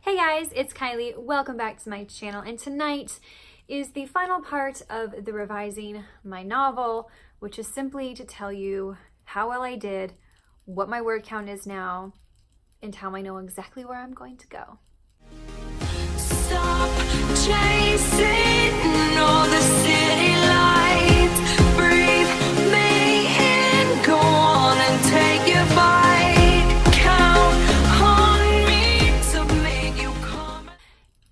Hey guys, it's Kylie. Welcome back to my channel, and tonight is the final part of the revising my novel, which is simply to tell you how well I did, what my word count is now, and how I know exactly where I'm going to go. Stop chasing all the city lights. Breathe me in, go on and take your bite. Count on me to make you come.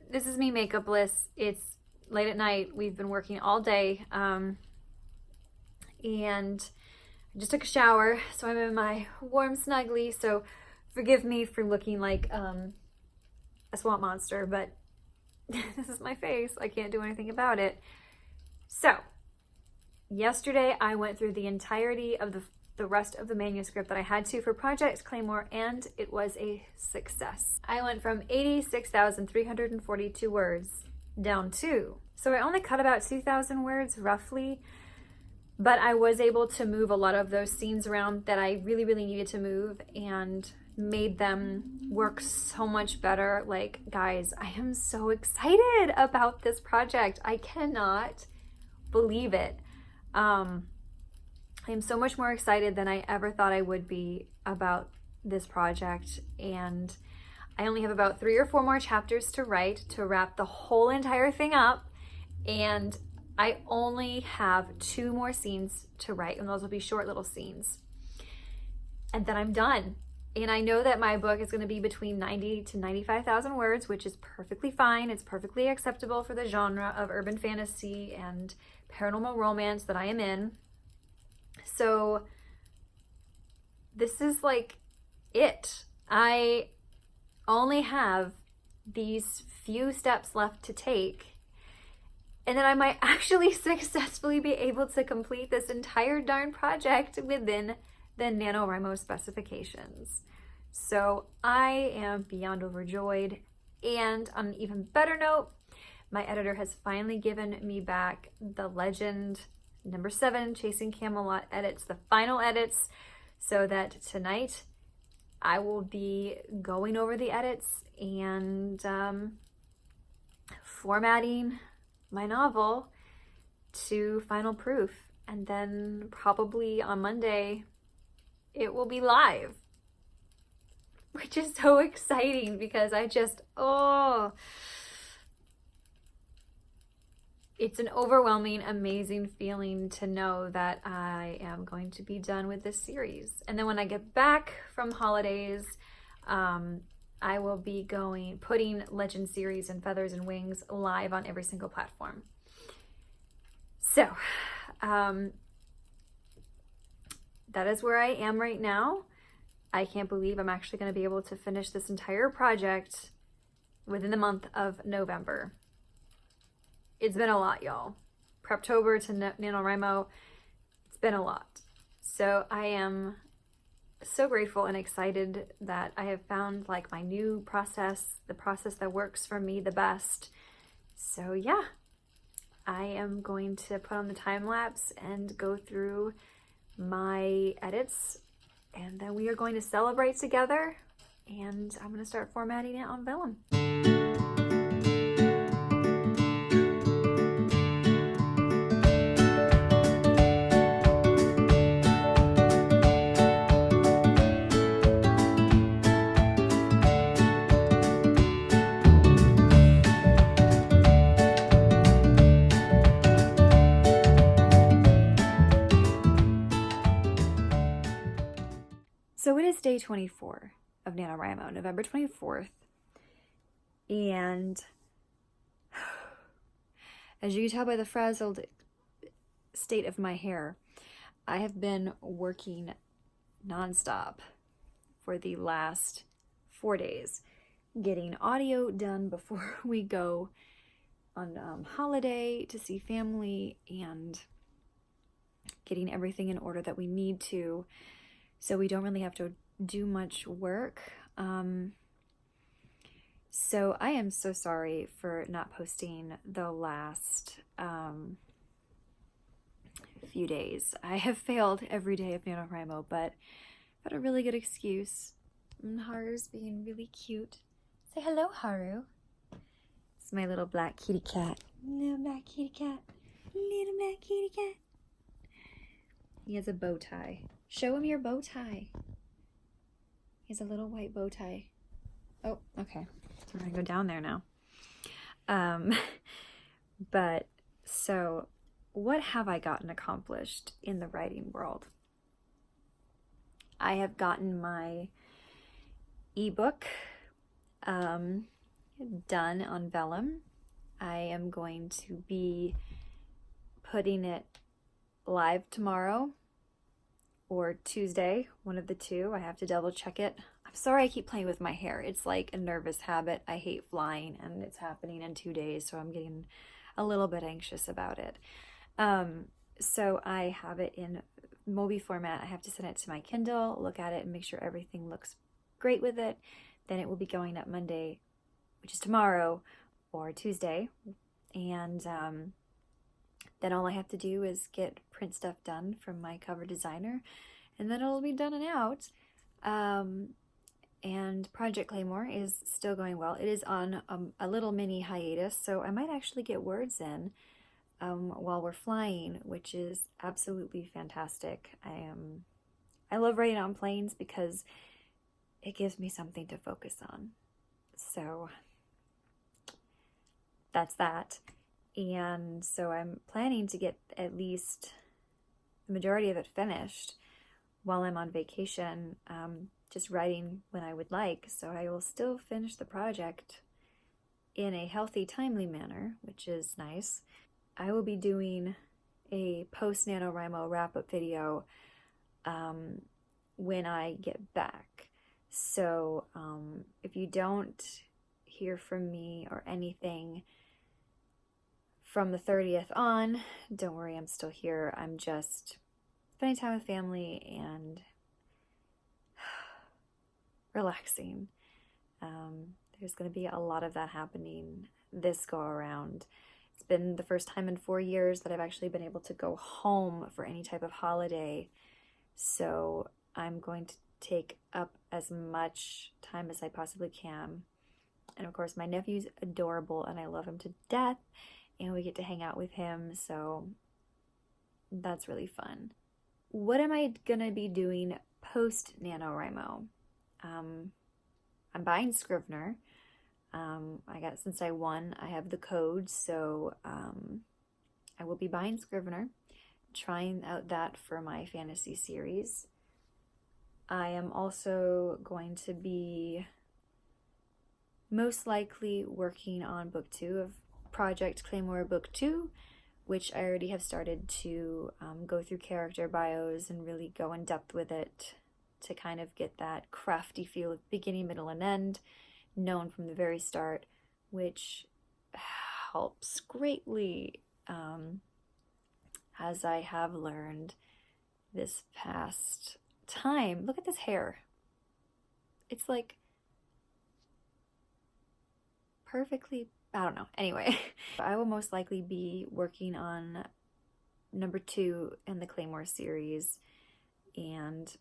This is me, Makeupless. It's late at night. We've been working all day, and I just took a shower, so I'm in my warm snuggly. So forgive me for looking like a swamp monster, but this is my face. I can't do anything about it. So yesterday I went through the entirety of the rest of the manuscript that I had to for Project Claymore, and it was a success. I went from 86,342 words down to, so I only cut about 2,000 words roughly, but I was able to move a lot of those scenes around that I really needed to move and made them work so much better. Like, guys, I am so excited about this project. I cannot believe it. I am so much more excited than I ever thought I would be about this project, and I only have about 3 or 4 more chapters to write to wrap the whole entire thing up, and I only have 2 more scenes to write, and those will be short little scenes, and then I'm done. And I know that my book is going to be between 90 to 95,000 words, which is perfectly fine. It's perfectly acceptable for the genre of urban fantasy and paranormal romance that I am in. So this is like it. I only have these few steps left to take, and then I might actually successfully be able to complete this entire darn project within the NaNoWrimo specifications. So I am beyond overjoyed. And on an even better note, my editor has finally given me back the Legend number 7 Chasing Camelot edits, the final edits, so that tonight I will be going over the edits and formatting my novel to final proof. And then probably on Monday it will be live, which is so exciting because I just, it's an overwhelming, amazing feeling to know that I am going to be done with this series. And then when I get back from holidays, I will be putting Legend series and Feathers and Wings live on every single platform. So, that is where I am right now. I can't believe I'm actually going to be able to finish this entire project within the month of November. It's been a lot, y'all. Preptober to NaNoWrimo, it's been a lot. So I am so grateful and excited that I have found like my new process, the process that works for me the best. So yeah, I am going to put on the time lapse and go through my edits, and then we are going to celebrate together, and I'm going to start formatting it on vellum. So it is day 24 of NaNoWrimo, November 24th, and as you can tell by the frazzled state of my hair, I have been working nonstop for the last 4 days, getting audio done before we go on holiday to see family, and getting everything in order that we need to, so we don't really have to do much work. So I am so sorry for not posting the last few days. I have failed every day of NaNoWrimo, but I've got a really good excuse. Haru's being really cute, Say hello, Haru. It's my little black kitty cat. Little black kitty cat. Little black kitty cat. He has a bow tie. Show him your bow tie. He has a little white bow tie. Oh, okay. We're gonna go down there now. But so what have I gotten accomplished in the writing world? I have gotten my ebook done on vellum. I am going to be putting it live tomorrow or Tuesday, one of the two. I have to double check it. I'm sorry I keep playing with my hair. It's like a nervous habit. I hate flying and it's happening in 2 days, so I'm getting a little bit anxious about it. So I have it in Mobi format. I have to send it to my Kindle, look at it and make sure everything looks great with it. Then it will be going up Monday, which is tomorrow, or Tuesday. And then all I have to do is get print stuff done from my cover designer, and then it'll be done and out. And Project Claymore is still going well. It is on a little mini hiatus, so I might actually get words in while we're flying, which is absolutely fantastic. I love writing on planes because it gives me something to focus on. So that's that. And so I'm planning to get at least the majority of it finished while I'm on vacation, just writing when I would like. So I will still finish the project in a healthy, timely manner, which is nice. I will be doing a post NaNoWrimo wrap-up video when I get back. So if you don't hear from me or anything from the 30th on, don't worry, I'm still here. I'm just spending time with family and relaxing. There's going to be a lot of that happening this go around. It's been the first time in 4 years that I've actually been able to go home for any type of holiday. So I'm going to take up as much time as I possibly can. And of course, my nephew's adorable and I love him to death, and we get to hang out with him, so that's really fun. What am I gonna be doing post NaNoWrimo? I'm buying Scrivener. Since I won, I have the code, so I will be buying Scrivener, trying out that for my fantasy series. I am also going to be most likely working on book 2 of Project Claymore Book 2, which I already have started to go through character bios and really go in depth with it to kind of get that crafty feel of beginning, middle, and end, known from the very start, which helps greatly as I have learned this past time. Look at this hair. It's like perfectly, I don't know. Anyway, I will most likely be working on number 2 in the Claymore series and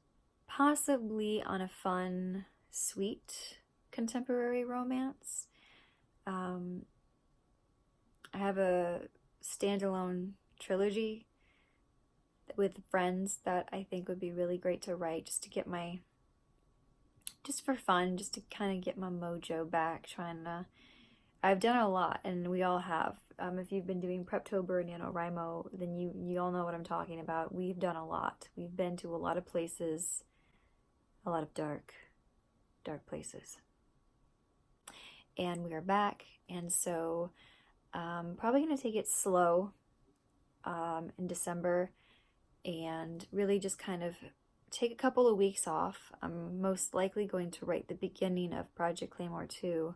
possibly on a fun, sweet contemporary romance. I have a standalone trilogy with friends that I think would be really great to write, just to get just for fun, just to kind of get my mojo back, I've done a lot, and we all have. If you've been doing Preptober and NaNoWrimo, then you all know what I'm talking about. We've done a lot. We've been to a lot of places, a lot of dark places. And we are back, and so probably going to take it slow in December and really just kind of take a couple of weeks off. I'm most likely going to write the beginning of Project Claymore 2,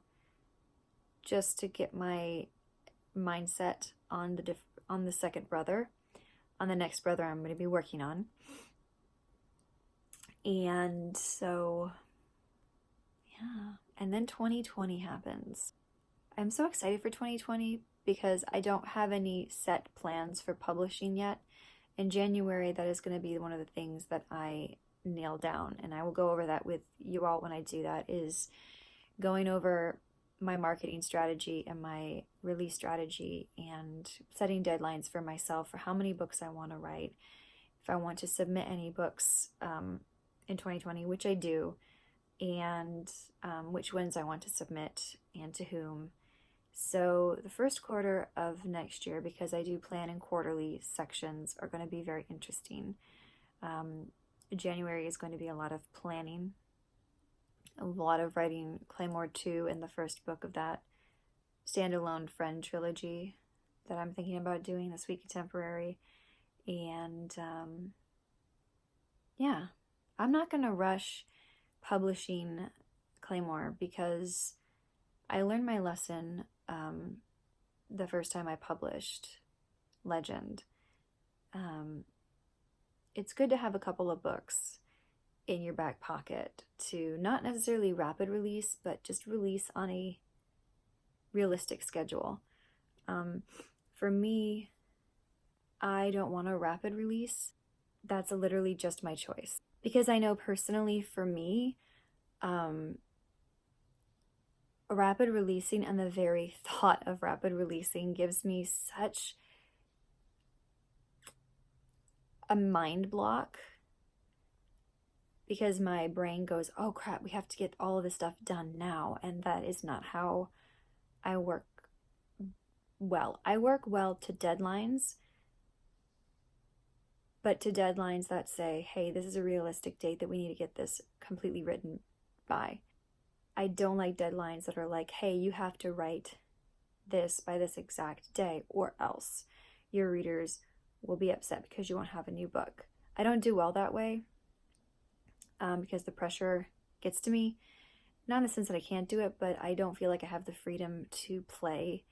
just to get my mindset on the second brother, on the next brother I'm going to be working on. And so, yeah. And then 2020 happens. I'm so excited for 2020 because I don't have any set plans for publishing yet. In January, that is going to be one of the things that I nail down, and I will go over that with you all when I do that, is going over my marketing strategy and my release strategy and setting deadlines for myself for how many books I want to write. If I want to submit any books in 2020, which I do, and which ones I want to submit and to whom. So the first quarter of next year, because I do plan in quarterly sections, are going to be very interesting. January is going to be a lot of planning, a lot of writing Claymore 2 in the first book of that standalone friend trilogy that I'm thinking about doing, the Sweet Contemporary. And yeah, I'm not going to rush publishing Claymore because I learned my lesson the first time I published Legend. It's good to have a couple of books in your back pocket to not necessarily rapid release, but just release on a realistic schedule. For me, I don't want a rapid release. That's literally just my choice. Because I know personally for me, rapid releasing and the very thought of rapid releasing gives me such a mind block, because my brain goes, oh crap, we have to get all of this stuff done now, and that is not how I work well. I work well to deadlines, but to deadlines that say, hey, this is a realistic date that we need to get this completely written by. I don't like deadlines that are like, hey, you have to write this by this exact day or else your readers will be upset because you won't have a new book. I don't do well that way because the pressure gets to me. Not in the sense that I can't do it, but I don't feel like I have the freedom to play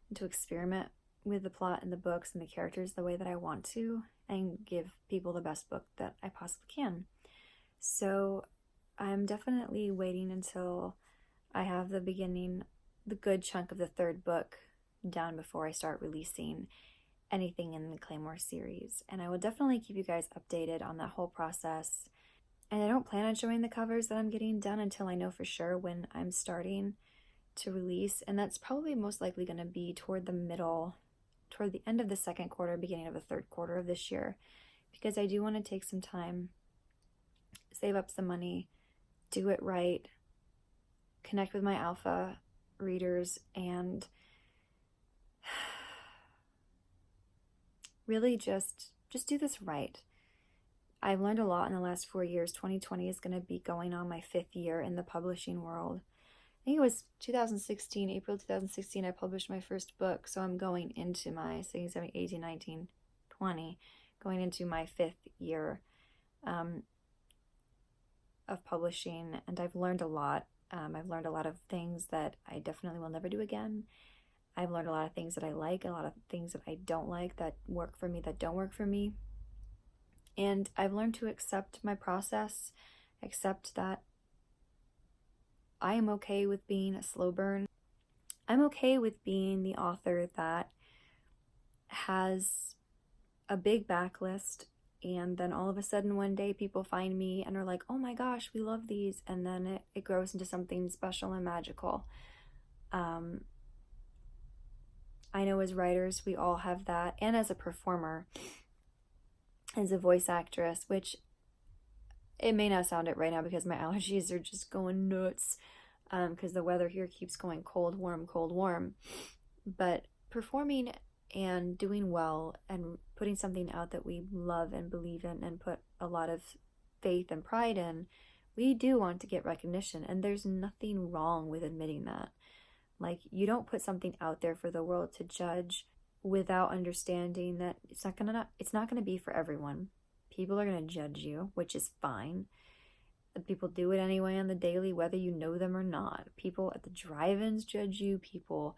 and to experiment with the plot and the books and the characters the way that I want to and give people the best book that I possibly can. So I'm definitely waiting until I have the good chunk of the third book done before I start releasing anything in the Claymore series. And I will definitely keep you guys updated on that whole process. And I don't plan on showing the covers that I'm getting done until I know for sure when I'm starting to release. And that's probably most likely going to be toward the end of the second quarter, beginning of the third quarter of this year. Because I do want to take some time, save up some money, do it right, connect with my alpha readers, and really just do this right. I've learned a lot in the last 4 years. 2020 is going to be going on my 5th year in the publishing world. I think it was April 2016, I published my first book. So I'm going into my 16, 17, 18, 19, 20, going into my 5th year of publishing. And I've learned a lot. I've learned a lot of things that I definitely will never do again. I've learned a lot of things that I like, a lot of things that I don't like, that work for me, that don't work for me. And I've learned to accept my process, accept that I am okay with being a slow burn. I'm okay with being the author that has a big backlist, and then all of a sudden one day people find me and are like, oh my gosh, we love these, and then it grows into something special and magical. I know as writers we all have that, and as a performer, as a voice actress, which it may not sound it right now because my allergies are just going nuts because the weather here keeps going cold, warm. But performing and doing well and putting something out that we love and believe in and put a lot of faith and pride in, we do want to get recognition, and there's nothing wrong with admitting that. Like, you don't put something out there for the world to judge without understanding that it's not gonna be for everyone. People are gonna judge you, which is fine. People do it anyway on the daily, whether you know them or not. People at the drive-ins judge you. People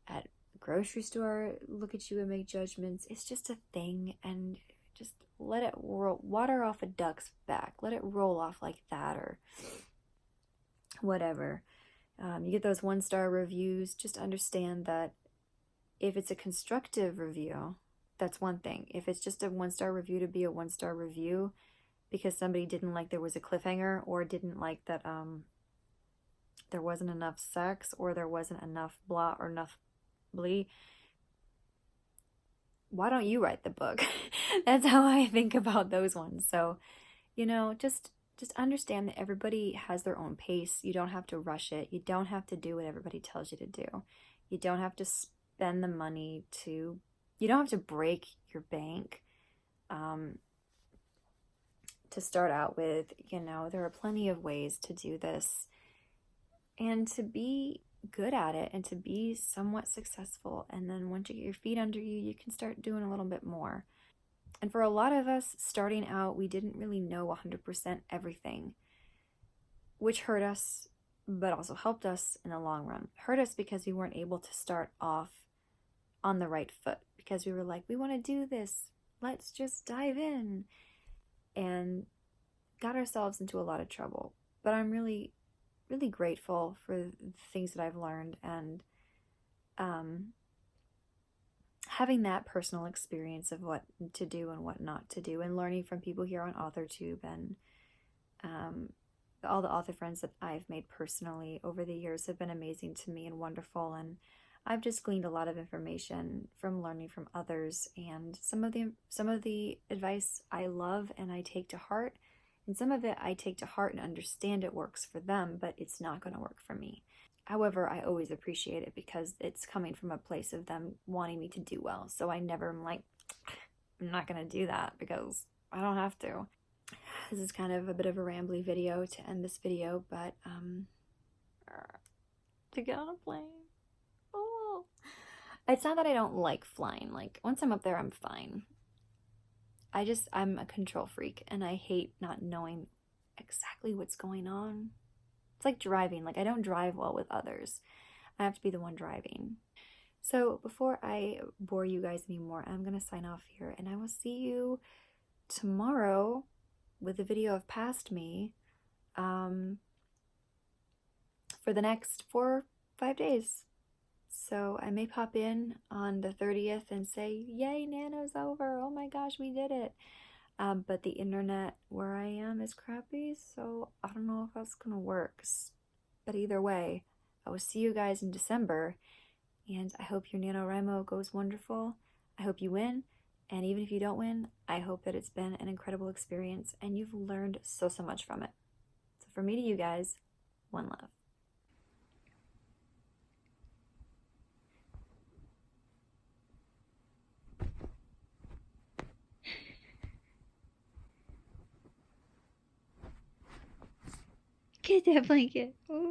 at the grocery store look at you and make judgments. It's just a thing, and just let it roll, water off a duck's back. Let it roll off like that, or whatever. You get those 1-star reviews. Just understand that if it's a constructive review, that's one thing. If it's just a 1-star review to be a 1-star review because somebody didn't like there was a cliffhanger, or didn't like that there wasn't enough sex or there wasn't enough blah or enough blee, why don't you write the book? That's how I think about those ones. So, you know, just understand that everybody has their own pace. You don't have to rush it. You don't have to do what everybody tells you to do. You don't have to spend the money to, you don't have to break your bank to start out with. You know, there are plenty of ways to do this and to be good at it and to be somewhat successful. And then once you get your feet under you, you can start doing a little bit more. And for a lot of us starting out, we didn't really know 100% everything, which hurt us, but also helped us in the long run. Hurt us because we weren't able to start off on the right foot, because we were like, we want to do this, let's just dive in, and got ourselves into a lot of trouble. But I'm really grateful for the things that I've learned, and having that personal experience of what to do and what not to do, and learning from people here on AuthorTube, and all the author friends that I've made personally over the years have been amazing to me and wonderful. And I've just gleaned a lot of information from learning from others, and some of the advice I love and I take to heart, and some of it I take to heart and understand it works for them, but it's not going to work for me. However, I always appreciate it because it's coming from a place of them wanting me to do well. So I never am like, I'm not going to do that because I don't have to. This is kind of a bit of a rambly video to end this video, but to get on a plane. Oh, it's not that I don't like flying. Like, once I'm up there, I'm fine. I'm a control freak, and I hate not knowing exactly what's going on. It's like driving. Like, I don't drive well with others. I have to be the one driving. So before I bore you guys anymore, I'm going to sign off here, and I will see you tomorrow with a video of Past Me for the next 4 or 5 days. So I may pop in on the 30th and say, yay, Nano's over. Oh my gosh, we did it. But the internet where I am is crappy, so I don't know if that's going to work. But either way, I will see you guys in December, and I hope your NaNoWrimo goes wonderful. I hope you win, and even if you don't win, I hope that it's been an incredible experience and you've learned so much from it. So from me to you guys, one love. Get that blanket. Ooh.